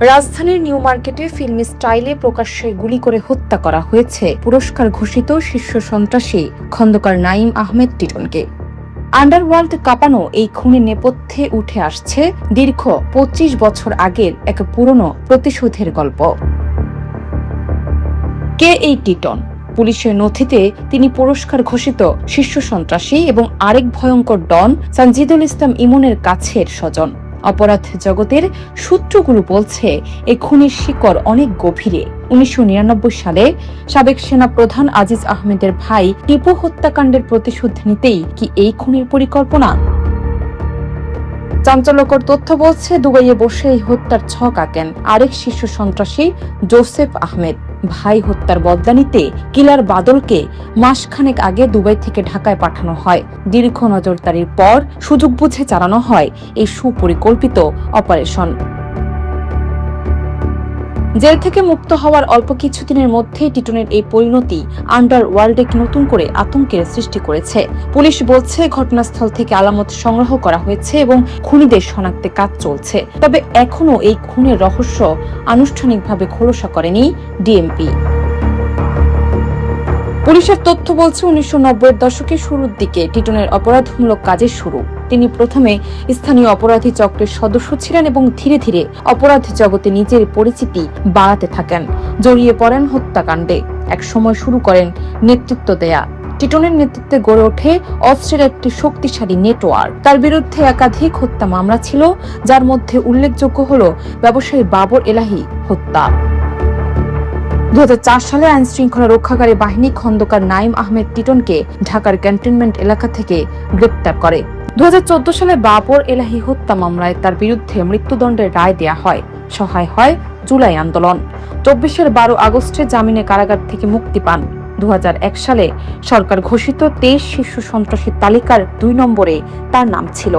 রাজধানীর নিউ মার্কেটে ফিল্মি স্টাইলে প্রকাশ্যে গুলি করে হত্যা করা হয়েছে পুরস্কার ঘোষিত শীর্ষ সন্ত্রাসী খন্দকার নাঈম আহমেদ টিটনকে। আন্ডারওয়ার্ল্ড কাঁপানো এই খুনের নেপথ্যে উঠে আসছে দীর্ঘ ২৫ বছর আগের এক পুরনো প্রতিশোধের গল্প। কে এই টিটন? পুলিশের নথিতে তিনি পুরস্কার ঘোষিত শীর্ষ সন্ত্রাসী এবং আরেক ভয়ঙ্কর ডন সানজিদুল ইসলাম ইমনের কাছের স্বজন। অপরাধ জগতের সূত্রগুলো বলছে এই খুনের শিকড় অনেক গভীরে। ১৯৯৯ সালে সাবেক সেনা প্রধান আজিজ আহমেদের ভাই টিপু হত্যাকাণ্ডের প্রতিশোধ নিতেই কি এই খুনের পরিকল্পনা? চাঞ্চল্যকর তথ্য বলছে দুবাইয়ে বসে এই হত্যার ছক আঁকেন আরেক শীর্ষ সন্ত্রাসী জোসেফ আহমেদ। ভাই হত্যার বদলা নিতে কিলার বাদলকে মাসখানেক আগে দুবাই থেকে ঢাকায় পাঠানো হয়। দীর্ঘ নজরদারির পর সুযোগ বুঝে চালানো হয় এই সুপরিকল্পিত অপারেশন। জেল থেকে মুক্ত হওয়ার অল্প কিছুদিনের মধ্যেই টিটনের এই পরিণতি আন্ডারওয়ার্ল্ডে নতুন করে আতঙ্কের সৃষ্টি করেছে। পুলিশ বলছে ঘটনাস্থল থেকে আলামত সংগ্রহ করা হয়েছে এবং খুনিদের শনাক্তে কাজ চলছে। তবে এখনো এই খুনের রহস্য আনুষ্ঠানিকভাবে খোলসা করেনি ডিএমপি। পুলিশের তথ্য বলছে ১৯৯০-এর দশকের শুরুর দিকে টিটনের অপরাধমূলক কাজের শুরু। তিনি প্রথমে স্থানীয় অপরাধী চক্রের সদস্য ছিলেন এবং ধীরে ধীরে অপরাধ জগতে নিজের পরিচিতি বাড়াতে থাকেন। জড়িয়ে পড়েন হত্যাকাণ্ডে। এক সময় শুরু করেন নেতৃত্ব দেয়া। টিটনের নেতৃত্বে গড়ে ওঠে অস্ত্রের একটি শক্তিশালী নেটওয়ার্ক। তার বিরুদ্ধে একাধিক হত্যা মামলা ছিল, যার মধ্যে উল্লেখযোগ্য হল ব্যবসায়ী বাবর এলাহী হত্যা। ২০০৪ সালে আইন শৃঙ্খলা রক্ষাকারী বাহিনী খন্দকার নাঈম আহমেদ টিটনকে ঢাকার ক্যান্টনমেন্ট এলাকা থেকে গ্রেপ্তার করে। ২০১৪ সালে বাবর এলাহী হত্যা মামলায় তার বিরুদ্ধে মৃত্যুদণ্ডের রায় দেয়া হয়। সহায় হয় জুলাই আন্দোলন। ২৪-এর ১২ আগস্টে জামিনে কারাগার থেকে মুক্তি পান। ২০০১ সালে সরকার ঘোষিত ২৩ শীর্ষ সন্ত্রাসীর তালিকার ২ নম্বরে তার নাম ছিল।